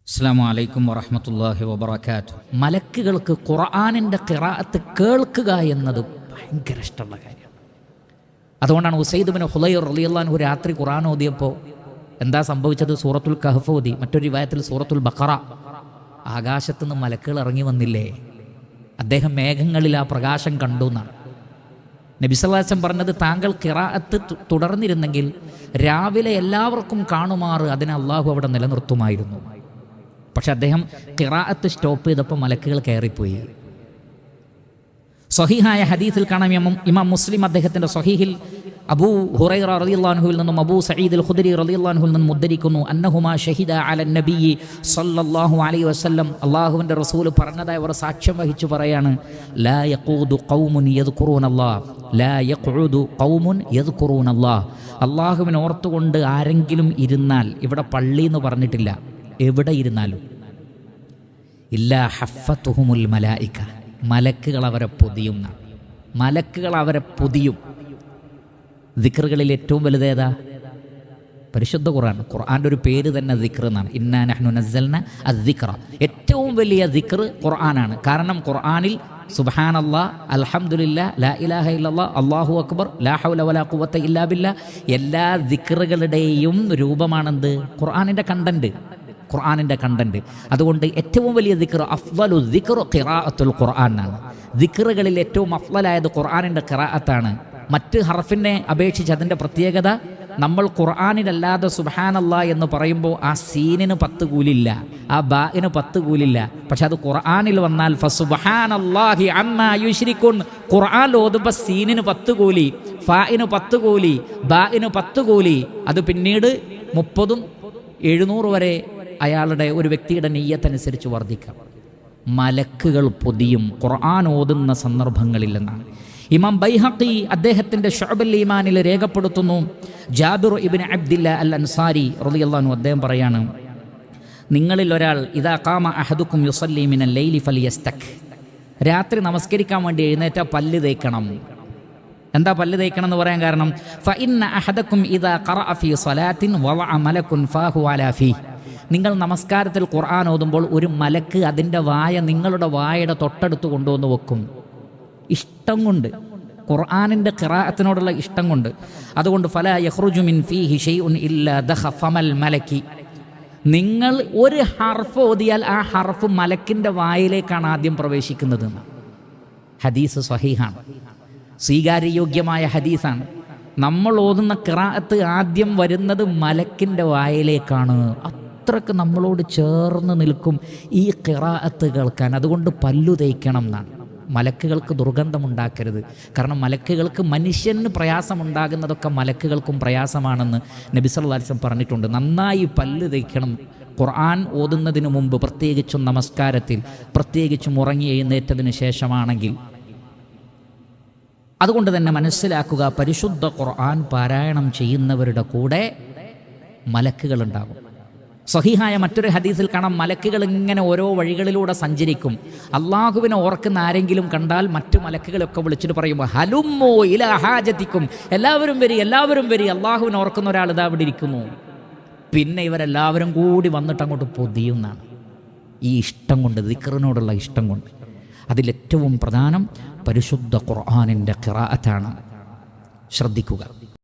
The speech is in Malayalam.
അസ്സലാമു അലൈക്കും വറഹ്മത്തുള്ളാഹി വബറകാതുഹു. മലക്കുകൾക്ക് ഖുർആനിൻ്റെ ഖിറാഅത്ത് കേൾക്കുക എന്നത് ഭയങ്കര ഇഷ്ടമുള്ള കാര്യമാണ്. അതുകൊണ്ടാണ് ഉസൈദ് ബിൻ ഹുളൈർ റളിയല്ലാഹു അൻഹു രാത്രി ഖുർആൻ ഓതിയപ്പോൾ എന്താ സംഭവിച്ചത്? സൂറത്തുൽ കഹ്ഫ് ഓതി. മറ്റൊരു റിവായത്തിൽ സൂറത്തുൽ ബഖറ. ആകാശത്തു നിന്ന് മലക്കുകൾ ഇറങ്ങി വന്നില്ലേ? അദ്ദേഹം മേഘങ്ങളിൽ ആ പ്രകാശം കണ്ടു എന്നാണ് നബി സല്ലല്ലാഹു അലൈഹി വസല്ലം പറഞ്ഞത്. താങ്കൾ ഖിറാഅത്ത് തുടർന്നിരുന്നെങ്കിൽ രാവിലെ എല്ലാവർക്കും കാണുമാറ് അതിനെ അള്ളാഹു അവിടെ നിലനിർത്തുമായിരുന്നു. പക്ഷെ അദ്ദേഹം ഖിറാഅത്ത് സ്റ്റോപ്പ് ചെയ്തപ്പോൾ മലക്കുകൾ കയറിപ്പോയി. സ്വഹീഹായ ഹദീസിൽ കാണാം, ഇമാം മുസ്ലിം അദ്ദേഹത്തിൻ്റെ സ്വഹീഹിൽ അബൂ ഹുറൈറ റളിയല്ലാഹു അൻഹുവിൽ നിന്നും അബൂ സഈദ് അൽ ഖുദരി റളിയല്ലാഹു അൻഹുവിൽ നിന്നും ഉദ്ധരിക്കുന്നു, അന്നഹുമാ ഷഹിദ അലൻ നബിയ്യി സല്ലല്ലാഹു അലൈഹി വസല്ലം, അല്ലാഹുവിൻ്റെ റസൂൽ പറഞ്ഞതായി അവർ സാക്ഷ്യം വഹിച്ചു പറയാണ്, ലാ യഖൂദു ഖൗമുൻ യദ്കുറൂനല്ലാഹ് ലാ യഖഉദു ഖൗമുൻ യദ്കുറൂനല്ലാഹ്, അല്ലാഹുവിനെ ഓർത്തുകൊണ്ട് ആരെങ്കിലും ഇരുന്നാൽ, ഇവിടെ പള്ളി എന്ന് പറഞ്ഞിട്ടില്ല, എവിടെ ഇരുന്നാലും, ഇല്ലാ ഹഫത്തുഹുമുൽ മലായിക, മലക്കുകൾ അവരെ പൊതിയും. മലക്കുകൾ അവരെ പൊതിയും. ദിക്റുകളിൽ ഏറ്റവും വലുതേതാ? പരിശുദ്ധ ഖുർആൻ. ഖുർആൻ്റെ ഒരു പേര് തന്നെ ദിക്ർ എന്നാണ്. ഇന്നാ നഹ്നു നസ്സൽന അദ്ദിക്റ. ഏറ്റവും വലിയ ദിക്ർ ഖുർആനാണ്. കാരണം ഖുർആനിൽ സുബ്ഹാനല്ലാഹ്, അൽഹംദുലില്ലാഹ്, ലാ ഇലാഹ ഇല്ലല്ലാഹ്, അല്ലാഹു അക്ബർ, ലാ ഹൗല വലാ ഖുവത ഇല്ലാ ബില്ലാഹ്, എല്ലാ ദിക്റുകളുടെയും രൂപമാണെന്ത്? ഖുർആനിൻ്റെ കണ്ടന്റ്. ഖുർആനിൻ്റെ കണ്ടന്റ്. അതുകൊണ്ട് ഏറ്റവും വലിയ ദിക്ർ, അഫ്ളലു ദിക്ർ ഖിറാഅത്തുൽ ഖുർആൻ ആണ്. ദിക്റുകളിൽ ഏറ്റവും അഫ്ളലായത് ഖുർആനിൻ്റെ ഖിറാഅത്താണ്. മറ്റ് ഹർഫിനെ അപേക്ഷിച്ച് അതിൻ്റെ പ്രത്യേകത, നമ്മൾ ഖുർആനിലല്ലാതെ സുബ്ഹാനല്ലാഹ് എന്ന് പറയുമ്പോൾ ആ സീനിന് 10 കൂലില്ല, ആ ബാഇന് 10 കൂലില്ല. പക്ഷെ അത് ഖുർആനിൽ വന്നാൽ ഫസുബ്ഹാനല്ലാഹി അമ്മാ യുശ്രികുൻ, ഖുർആൻ ഓതുമ്പോൾ സീനിന് 10 കൂലി, ഫാഇന് 10 കൂലി, ബാഇന് 10 കൂലി. അത് പിന്നീട് 30ഉം 700 വരെ അയാളുടെ ഒരു വ്യക്തിയുടെ നിയ്യത്തനുസരിച്ച് വർദ്ധിക്കാം. മലക്കുകൾ പൊതിയും ഖുർആൻ ഓതുന്ന സന്ദർഭങ്ങളില്ലെന്നാണ് ഇമാം ബൈഹഖി അദ്ദേഹത്തിൻ്റെ ശുഅബുൽ ഈമാനിൽ രേഖപ്പെടുത്തുന്നു. ജാബിർ ഇബ്നു അബ്ദില്ല അൽ അൻസാരി റളിയല്ലാഹു അൻഹു അദ്ദേഹം പറയാണ്, നിങ്ങളിൽ ഒരാൾ ഇദാ ഖാമ അഹദുക്കും യുസല്ലി മിനൽ ലൈലി ഫലിയസ്തക്, രാത്രി നമസ്കരിക്കാൻ വേണ്ടി എഴുന്നേറ്റ പല്ല് തേക്കണം. എന്താ പല്ല് തേക്കണം എന്ന് പറയാൻ കാരണം? ഫഇന്ന അഹദക്കും ഇദാ ഖറഅ ഫീ സ്വലാത്തിൻ വളഅ മലകുൻ ഫാഹു അലാ ഫീ, നിങ്ങൾ നമസ്കാരത്തിൽ ഖുർആൻ ഓതുമ്പോൾ ഒരു മലക്ക് അതിൻ്റെ വായ നിങ്ങളുടെ വായയുടെ തൊട്ടടുത്ത് കൊണ്ടുവന്ന് വെക്കും. ഇഷ്ടം കൊണ്ട്, ഖുർആനിൻ്റെ ഖിറാഅത്തിനോടുള്ള ഇഷ്ടം കൊണ്ട്. അതുകൊണ്ട് ഫലാ യഖ്റുജു മിൻ ഫീഹി ഷൈഉൻ ഇല്ലാ ദഖഫമൽ മലക്കി, നിങ്ങൾ ഒരു ഹർഫ് ഓതിയാൽ ആ ഹർഫ് മലക്കിൻ്റെ വായിലേക്കാണ് ആദ്യം പ്രവേശിക്കുന്നത്. ഹദീസ് സ്വഹീഹാണ്, സ്വീകാര്യയോഗ്യമായ ഹദീസാണ്. നമ്മൾ ഓതുന്ന ഖിറാഅത്ത് ആദ്യം വരുന്നത് മലക്കിൻ്റെ വായിലേക്കാണ്. അത്രക്ക് നമ്മളോട് ചേർന്ന് നിൽക്കും ഈ ഖിറാഅത്ത് കേൾക്കാൻ. അതുകൊണ്ട് പല്ലു തേക്കണം എന്നാണ്. മലക്കുകൾക്ക് ദുർഗന്ധമുണ്ടാക്കരുത്. കാരണം മലക്കുകൾക്ക്, മനുഷ്യന് പ്രയാസമുണ്ടാകുന്നതൊക്കെ മലക്കുകൾക്കും പ്രയാസമാണെന്ന് നബി സല്ലല്ലാഹു അലൈഹി വസല്ലം പറഞ്ഞിട്ടുണ്ട്. നന്നായി പല്ല് തേക്കണം ഖുർആൻ ഓതുന്നതിന് മുമ്പ്, പ്രത്യേകിച്ചും നമസ്കാരത്തിൽ, പ്രത്യേകിച്ചും ഉറങ്ങി എഴുന്നേറ്റതിന് ശേഷമാണെങ്കിൽ. അതുകൊണ്ട് തന്നെ മനസ്സിലാക്കുക, പരിശുദ്ധ ഖുർആൻ പാരായണം ചെയ്യുന്നവരുടെ കൂടെ മലക്കുകളുണ്ടാകും. സ്വഹീഹായ മറ്റൊരു ഹദീസിൽ കാണാം, മലക്കുകൾ ഇങ്ങനെ ഓരോ വഴികളിലൂടെ സഞ്ചരിക്കും. അള്ളാഹുവിനെ ഓർക്കുന്ന ആരെങ്കിലും കണ്ടാൽ മറ്റു മലക്കുകളൊക്കെ വിളിച്ചിട്ട് പറയുമ്പോൾ, ഹലുമ്മോ ഇലാ ഹാജത്തിക്കും, എല്ലാവരും വരി, എല്ലാവരും വരി, അള്ളാഹുവിനെ ഓർക്കുന്ന ഒരാൾ ഇതാ ഇവിടെ ഇരിക്കുന്നു. പിന്നെ ഇവരെല്ലാവരും കൂടി വന്നിട്ട് അങ്ങോട്ട് പൊതിയുന്നതാണ്. ഈ ഇഷ്ടം കൊണ്ട്, ദിക്റിനോടുള്ള ഇഷ്ടം കൊണ്ട്. അതിലേറ്റവും പ്രധാനം പരിശുദ്ധ ഖുർആനിൻ്റെ ഖിറാഅത്താണ്. ശ്രദ്ധിക്കുക.